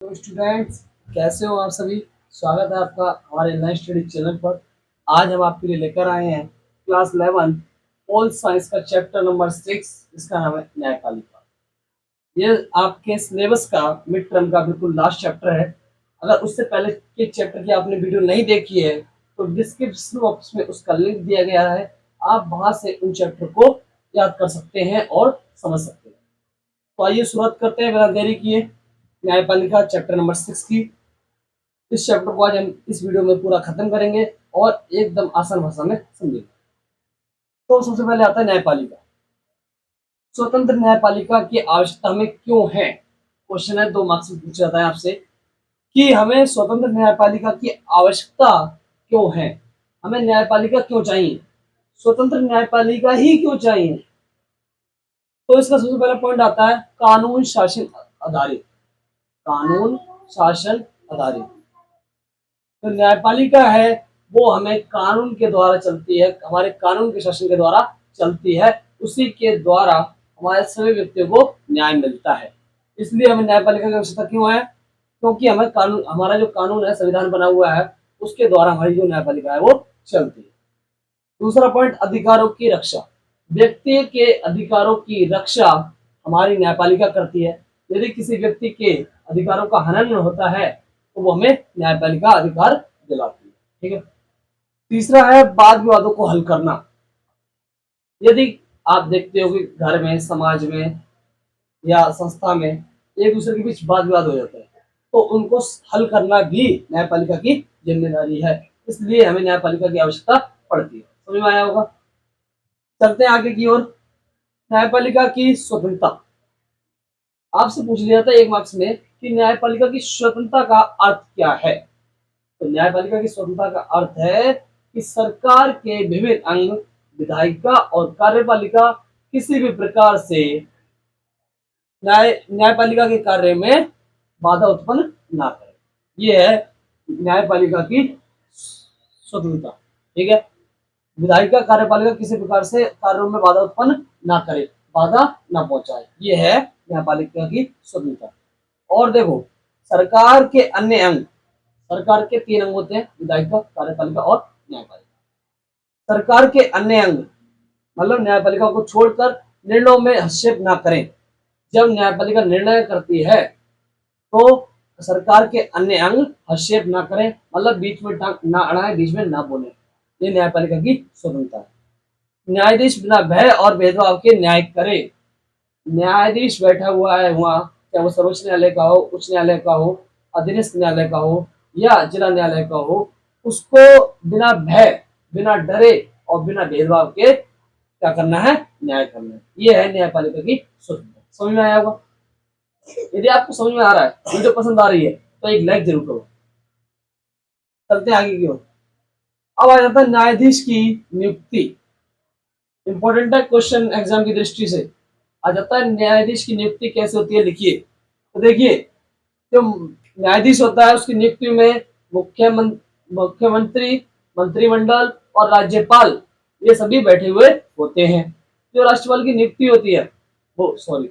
तो स्टूडेंट्स, कैसे हो आप सभी। स्वागत है आपका हमारे लर्न स्टडी चैनल पर। आज हम आपके लिए लेकर आए हैं क्लास 11 पोल साइंस का चैप्टर नंबर 6। इसका नाम है न्यायपालिका। ये आपके सिलेबस का मिड टर्म का बिल्कुल लास्ट चैप्टर है। अगर उससे पहले के चैप्टर की आपने वीडियो नहीं देखी है तो डिस्क्रिप्शन बॉक्स में उसका लिंक दिया गया है। आप वहां से उन चैप्टर को याद कर सकते हैं और समझ सकते हैं। तो आइए शुरुआत करते हैं बिना देरी किए न्यायपालिका चैप्टर नंबर 6 की। इस चैप्टर को आज हम इस वीडियो में पूरा खत्म करेंगे और एकदम आसान भाषा में समझेंगे। तो सबसे पहले आता है न्यायपालिका। स्वतंत्र न्यायपालिका की आवश्यकता हमें क्यों है। क्वेश्चन है, 2 मार्क्स में पूछा जाता है आपसे कि हमें स्वतंत्र न्यायपालिका की आवश्यकता क्यों है। हमें न्यायपालिका क्यों चाहिए, स्वतंत्र न्यायपालिका ही क्यों चाहिए। तो इसका सबसे पहला पॉइंट आता है कानून शासन आधारित। कानून शासन आधारित तो न्यायपालिका है वो हमें कानून के द्वारा चलती है, हमारे कानून के शासन के द्वारा चलती है। उसी के द्वारा हमारे सभी व्यक्तियों को न्याय मिलता है। इसलिए हमें न्यायपालिका की आवश्यकता क्यों है, क्योंकि हमें कानून, हमारा जो कानून है, संविधान बना हुआ है, उसके द्वारा हमारी जो न्यायपालिका है वो चलती है। दूसरा पॉइंट, अधिकारों की रक्षा। व्यक्ति के अधिकारों की रक्षा हमारी न्यायपालिका करती है। यदि किसी व्यक्ति के अधिकारों का हनन होता है तो वो हमें न्यायपालिका अधिकार दिलाती है। ठीक है। तीसरा है वाद विवादों को हल करना। यदि आप देखते हो कि घर में, समाज में या संस्था में एक दूसरे के बीच वाद विवाद हो जाता है तो उनको हल करना भी न्यायपालिका की जिम्मेदारी है। इसलिए हमें न्यायपालिका की आवश्यकता पड़ती है। समझ में आया होगा। चलते हैं आगे की ओर। न्यायपालिका की स्वतंत्रता। आपसे पूछ लिया था 1 मार्क्स में कि न्यायपालिका की स्वतंत्रता का अर्थ क्या है। तो न्यायपालिका की स्वतंत्रता का अर्थ है कि सरकार के विभिन्न अंग, विधायिका और कार्यपालिका किसी भी प्रकार से न्यायपालिका के कार्य में बाधा उत्पन्न ना करे। ये है न्यायपालिका की स्वतंत्रता। ठीक है। विधायिका, कार्यपालिका किसी प्रकार से कार्यों में बाधा उत्पन्न ना करे, बाधा ना पहुंचाए। ये है न्यायपालिका की स्वतंत्रता। और देखो, सरकार के अन्य अंग, सरकार के 3 अंग होते हैं, विधायिका, कार्यपालिका और न्यायपालिका। सरकार के अन्य अंग मतलब न्यायपालिका को छोड़कर निर्णयों में हस्तक्षेप ना करें। जब न्यायपालिका निर्णय करती है तो सरकार के अन्य अंग हस्तक्षेप ना करें, मतलब बीच में टांग ना अड़ाए, बीच में ना बोले। ये न्यायपालिका की स्वतंत्रता है। न्यायाधीश बिना भय और भेदभाव के न्याय करे। न्यायाधीश बैठा हुआ है वहां, चाहे वो सर्वोच्च न्यायालय का हो, उच्च न्यायालय का हो, अधीनस्थ न्यायालय का हो या जिला न्यायालय का हो, उसको बिना भय, बिना डरे और बिना भेदभाव के क्या करना है, न्याय करना है। ये है न्यायपालिका की स्वतंत्रता। समझ में आया होगा। यदि आपको समझ में आ रहा है, वीडियो पसंद आ रही है तो एक लाइक जरूर करो। चलते हैं आगे की ओर। अब आ जाता है न्यायाधीश की नियुक्ति। इंपॉर्टेंट है क्वेश्चन एग्जाम की दृष्टि से। आ जाता है न्यायाधीश की नियुक्ति कैसे होती है, लिखिए। तो देखिए, जो न्यायाधीश होता है उसकी नियुक्ति में मुख्यमंत्री, मंत्रिमंडल और राज्यपाल ये सभी बैठे हुए होते हैं। जो राज्यपाल की नियुक्ति होती है, वो सॉरी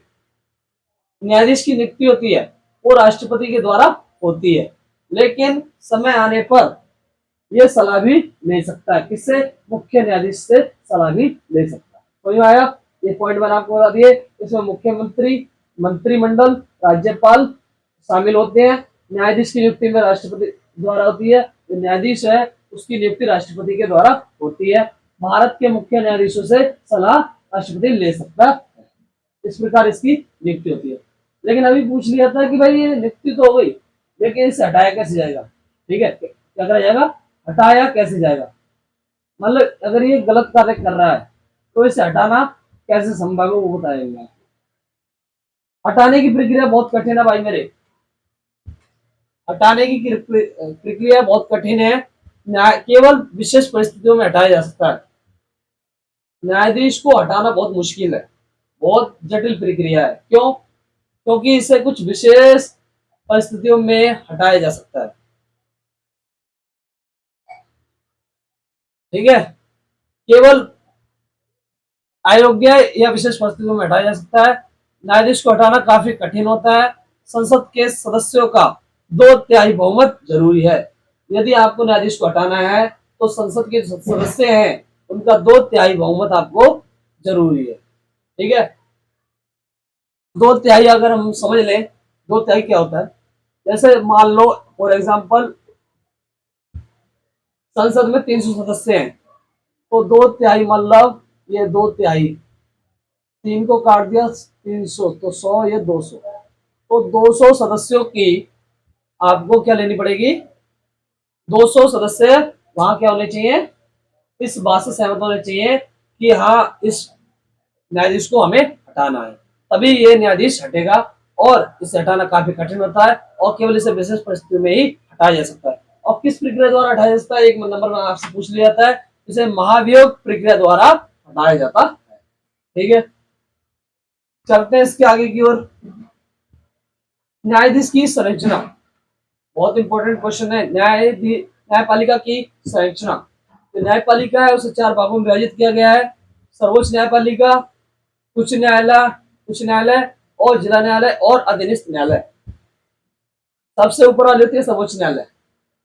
न्यायाधीश की नियुक्ति होती है वो राष्ट्रपति के द्वारा होती है। लेकिन समय आने पर यह सलाह भी ले सकता है। किससे? मुख्य न्यायाधीश से सलाह भी ले सकता है। समझ में आया। ये पॉइंट मैंने आपको बता दिए। इसमें मुख्यमंत्री, मंत्रिमंडल, राज्यपाल शामिल होते हैं। न्यायाधीश की नियुक्ति में राष्ट्रपति द्वारा होती है। जो न्यायाधीश है उसकी नियुक्ति राष्ट्रपति के द्वारा होती है। भारत के मुख्य न्यायाधीशों से सलाह राष्ट्रपति ले सकता है। इस प्रकार इसकी नियुक्ति होती है। लेकिन अभी पूछ लिया था कि भाई ये नियुक्ति तो हो गई, लेकिन इसे हटाया कैसे जाएगा। ठीक है, क्या करा जाएगा, हटाया कैसे जाएगा। मतलब अगर ये गलत कार्य कर रहा है तो इसे हटाना कैसे संभव है वो बताएंगे। हटाने की प्रक्रिया बहुत कठिन है भाई मेरे। हटाने की प्रक्रिया बहुत कठिन है। केवल विशेष परिस्थितियों में हटाया जा सकता है। न्यायाधीश को हटाना बहुत मुश्किल है, बहुत जटिल प्रक्रिया है। क्यों? क्योंकि इसे कुछ विशेष परिस्थितियों में हटाया जा सकता है। ठीक है, केवल अयोग्य या विशेष परिस्थितियों में हटाया जा सकता है। न्यायाधीश को हटाना काफी कठिन होता है। संसद के सदस्यों का 2/3 बहुमत जरूरी है। यदि आपको न्यायाधीश को हटाना है तो संसद के जो सदस्य हैं उनका 2/3 बहुमत आपको जरूरी है। ठीक है, 2/3 अगर हम समझ लें, 2/3 क्या होता है, जैसे मान लो फॉर एग्जाम्पल संसद में 300 सदस्य हैं, तो 2/3 मतलब ये 2/3, 3 को काट दिया 300 तो 100, ये 200, तो 200 सदस्यों की आपको क्या लेनी पड़ेगी, 200 सदस्य वहां क्या होने चाहिए, इस बात से सहमत होने चाहिए कि हाँ इस न्यायाधीश को हमें हटाना है, तभी ये न्यायाधीश हटेगा। और इसे हटाना काफी कठिन होता है और केवल इसे विशेष परिस्थितियों में ही हटाया जा सकता है। और किस प्रक्रिया द्वारा हटाया जा सकता है, एक नंबर में आपसे पूछ लिया जाता है, इसे महाभियोग प्रक्रिया द्वारा हटाया जाता है। ठीक है, चलते हैं इसके आगे की ओर। न्यायाधीश की संरचना बहुत इंपॉर्टेंट क्वेश्चन है। न्यायपालिका की संरचना, तो न्यायपालिका है उसे 4 भागों में विभाजित किया गया है। सर्वोच्च न्यायपालिका, उच्च न्यायालय और जिला न्यायालय और अधीनस्थ न्यायालय। सबसे ऊपर वाली होती है सर्वोच्च न्यायालय,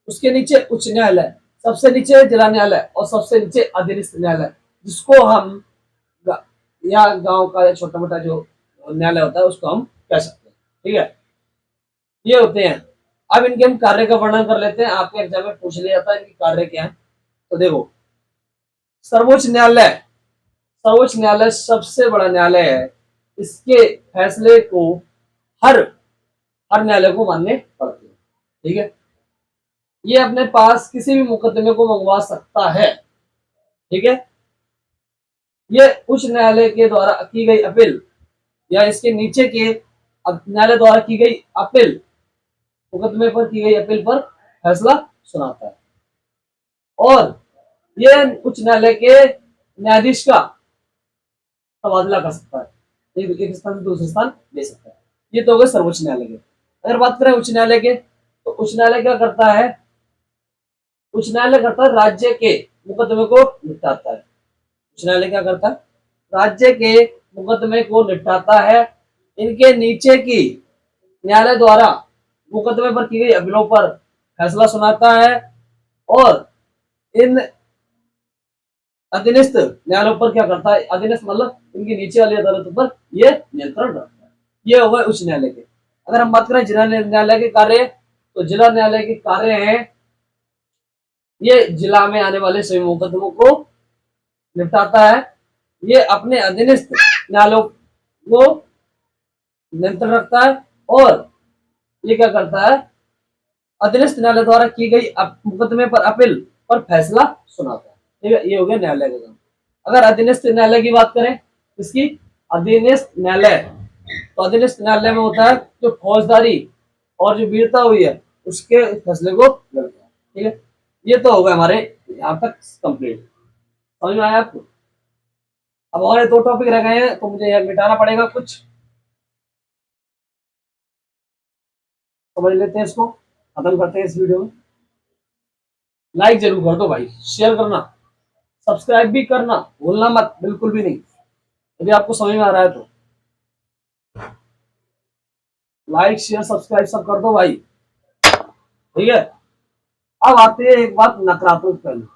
उसके नीचे उच्च न्यायालय, सबसे नीचे जिला न्यायालय और सबसे नीचे अधीनस्थ न्यायालय, जिसको हम या गांव का या छोटा मोटा जो न्यायालय होता है उसको हम कह सकते हैं। ठीक है, ये होते हैं। अब इनके हम कार्य का वर्णन कर लेते हैं, आपके एग्जाम में पूछ लिया जाता है इनके कार्य क्या है। तो देखो, सर्वोच्च न्यायालय, सर्वोच्च न्यायालय सबसे बड़ा न्यायालय है, इसके फैसले को हर हर न्यायालय को मानने पड़ते हैं। ठीक है, ये अपने पास किसी भी मुकदमे को मंगवा सकता है। ठीक है, ये उच्च न्यायालय के द्वारा की गई अपील या इसके नीचे के न्यायालय द्वारा की गई अपील, मुकदमे पर की गई अपील पर फैसला सुनाता है। और ये उच्च न्यायालय के न्यायाधीश का तबादला कर सकता है, एक स्थान से दूसरे स्थान ले सकता है। ये तो हो गए सर्वोच्च न्यायालय के। अगर बात करें उच्च न्यायालय के, तो उच्च न्यायालय क्या करता है, उच्च न्यायालय करता है राज्य के मुकदमे को निपटाता है। उच्च न्यायालय क्या करता है, राज्य के मुकदमे को निपटाता है। इनके नीचे की न्यायालय द्वारा मुकदमे पर की गई अपीलों पर फैसला सुनाता है और इन अधीनस्थ न्यायालयों पर क्या करता है, अधीनस्थ मतलब इनकी नीचे वाली अदालतों पर ये नियंत्रण रखता है। ये हो गए उच्च न्यायालय के। अगर हम बात करें जिला न्यायालय के कार्य, तो जिला न्यायालय के कार्य हैं, ये जिला में आने वाले सभी मुकदमों को निपटाता है। ये अपने अधीनस्थ न्यायालयों को नियंत्रण रखता है और ये क्या करता है, अधीनस्थ न्यायालय द्वारा की गई मुकदमे पर अपील पर फैसला सुनाता है। ठीक है, ये हो गया न्यायालय का काम। अगर अधीनस्थ न्यायालय की बात करें, इसकी अधीनस्थ न्यायालय, तो अधीनस्थ न्यायालय में होता है जो फौजदारी और जो वीरता हुई है उसके फैसले को लड़ता है। ठीक है, ये तो होगा हमारे यहाँ तक कंप्लीट। समझ में आया आपको? अब और 2 टॉपिक रह गए हैं तो मुझे यार मिटाना पड़ेगा कुछ, समझ लेते हैं इसको, खत्म करते हैं इस वीडियो में। लाइक जरूर कर दो भाई, शेयर करना, सब्सक्राइब भी करना भूलना मत, बिल्कुल भी नहीं। यदि आपको समझ में आ रहा है तो लाइक शेयर सब्सक्राइब सब कर दो भाई। ठीक है, अब आते हैं एक बात नकारात्मक पहलू।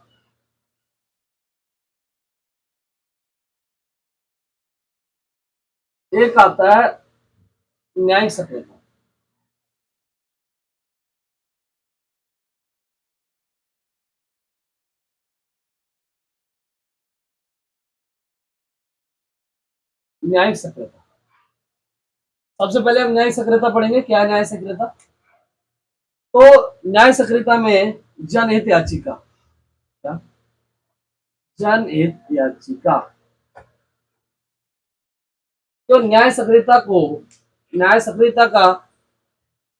एक आता है न्यायिक सक्रियता। न्यायिक सक्रियता, सबसे पहले हम न्यायिक सक्रियता पढ़ेंगे। क्या है न्यायिक सक्रियता? तो न्याय सक्रियता में जनहित याचिका, क्या जनहित याचिका, तो न्याय सक्रियता का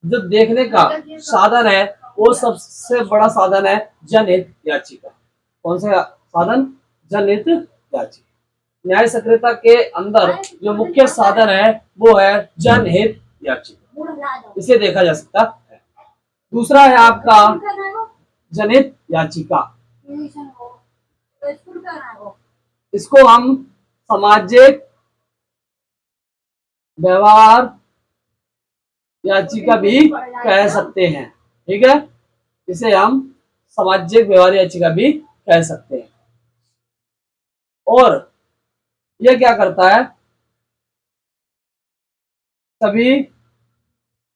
जो देखने का साधन है वो सबसे बड़ा साधन है जनहित याचिका। कौन सा साधन? जनहित याचिका। न्याय सक्रियता के अंदर जो मुख्य साधन है वो है जनहित याचिका, इसे देखा जा सकता है। दूसरा है आपका जनहित याचिका, इसको हम सामाजिक व्यवहार याचिका भी कह सकते हैं। ठीक है, इसे हम सामाजिक व्यवहार याचिका भी कह सकते हैं। और यह क्या करता है, सभी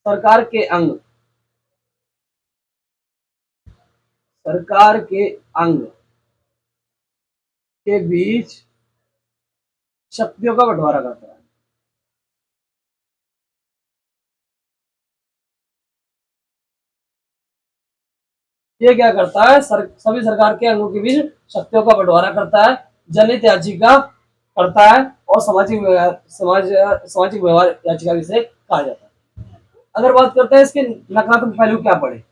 सरकार के अंग, सरकार के अंग के बीच शक्तियों का बंटवारा करता है। ये क्या करता है, सभी सरकार के अंगों के बीच शक्तियों का बंटवारा करता है, जनहित याचिका करता है और सामाजिक व्यवहार याचिका जिसे कहा जाता है। अगर बात करते हैं इसके नकारात्मक पहलू क्या पड़े,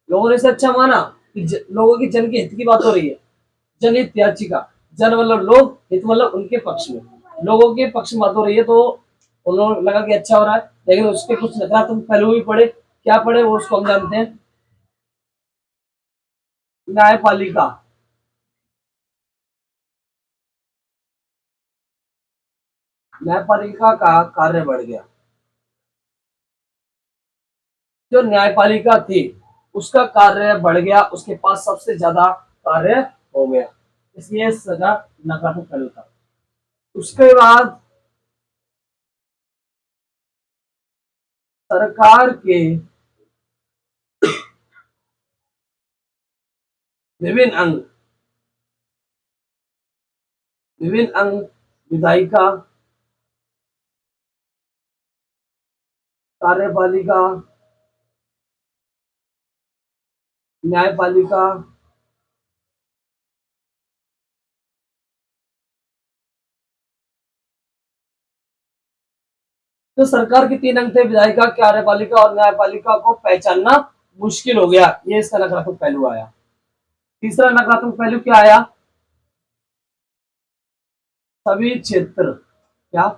लोगों ने इसे अच्छा माना कि लोगों की जन के हित की बात हो रही है। जनहित याचिका, जन मतलब लोग, हित मतलब उनके पक्ष में, लोगों के पक्ष में बात हो रही है, तो उन्होंने लगा कि अच्छा हो रहा है। लेकिन उसके कुछ नकारात्मक पहलू भी पड़े। क्या पड़े वो उसको हम जानते हैं। न्यायपालिका, न्यायपालिका का कार्य बढ़ गया। जो न्यायपालिका थी उसका कार्य बढ़ गया, उसके पास सबसे ज्यादा कार्य हो गया, इसलिए सजा नकारात्मक पहलू था। उसके बाद सरकार के विभिन्न अंग, विभिन्न अंग, विधायिका, कार्यपालिका, न्यायपालिका, तो सरकार के तीन अंग थे, विधायिका, कार्यपालिका और न्यायपालिका को पहचानना मुश्किल हो गया। ये इसका नकारात्मक पहलू आया। तीसरा नकारात्मक पहलू क्या आया, सभी क्षेत्र, क्या,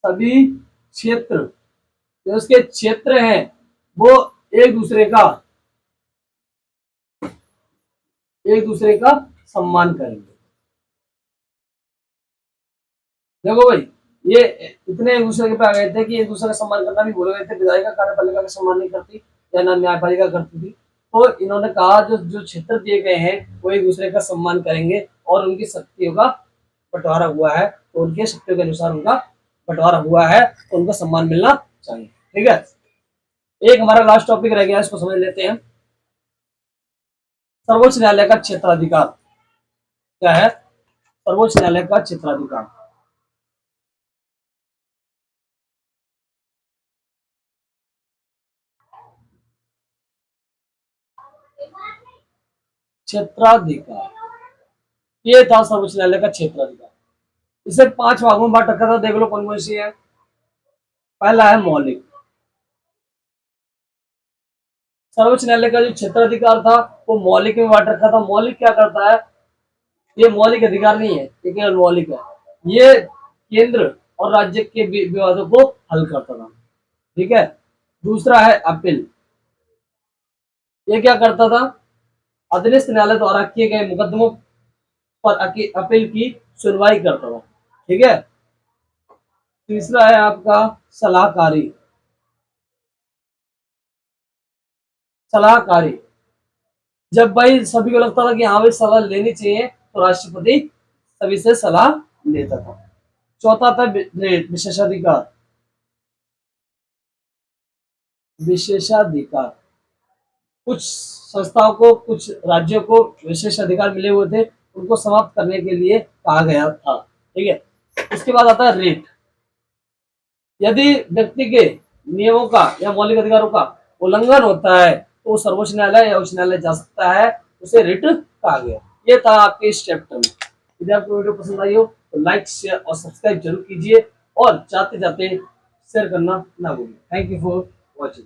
सभी क्षेत्र, जो उसके क्षेत्र हैं वो एक दूसरे का, एक दूसरे का सम्मान करेंगे। देखो भाई, ये इतने एक दूसरे के पे आ गए थे कि एक दूसरे का सम्मान करना भी भूल गए थे। विधायिका कार्यपालिका का सम्मान नहीं करती या ना न्यायपालिका करती थी। तो इन्होंने कहा जो जो क्षेत्र दिए गए हैं वो एक दूसरे का सम्मान करेंगे और उनकी शक्तियों का बंटवारा हुआ है, तो उनके शक्तियों के अनुसार उनका बंटवारा हुआ है, तो उनको सम्मान मिलना चाहिए। ठीक है, एक हमारा लास्ट टॉपिक रह गया, इसको समझ लेते हैं। सर्वोच्च न्यायालय का क्षेत्राधिकार क्या है, सर्वोच्च न्यायालय का क्षेत्राधिकार। क्षेत्राधिकार, ये था सर्वोच्च न्यायालय का क्षेत्राधिकार। इसे 5 भागों में बांट रखा था, देख लो कौन कौन सी है। पहला है मौलिक, सर्वोच्च न्यायालय का जो क्षेत्राधिकार था वो मौलिक में बांट रखा था। मौलिक क्या करता है, ये मौलिक अधिकार नहीं है, ये केवल मौलिक है। ये केंद्र और राज्य के विवादों को हल करता था। ठीक है, दूसरा है अपील, ये क्या करता था, अधीनस्थ न्यायालय द्वारा किए गए मुकदमों पर अपील की सुनवाई करता था। ठीक है, तीसरा है आपका सलाहकारी, सलाहकारी, जब भाई सभी को लगता था कि हाँ भाई सलाह लेनी चाहिए तो राष्ट्रपति सभी से सलाह लेता था। चौथा था विशेषाधिकार, विशेषाधिकार, कुछ संस्थाओं को, कुछ राज्यों को विशेष अधिकार मिले हुए थे, उनको समाप्त करने के लिए कहा गया था। ठीक है, इसके बाद आता है रेट, यदि व्यक्ति के नियमों का या मौलिक अधिकारों का उल्लंघन होता है तो सर्वोच्च न्यायालय या उच्च न्यायालय जा सकता है, उसे रिट कहा गया। ये था आपके इस चैप्टर में। यदि आपको वीडियो पसंद आई हो तो लाइक, शेयर और सब्सक्राइब जरूर कीजिए और जाते जाते शेयर करना ना भूलिए। Thank you for watching.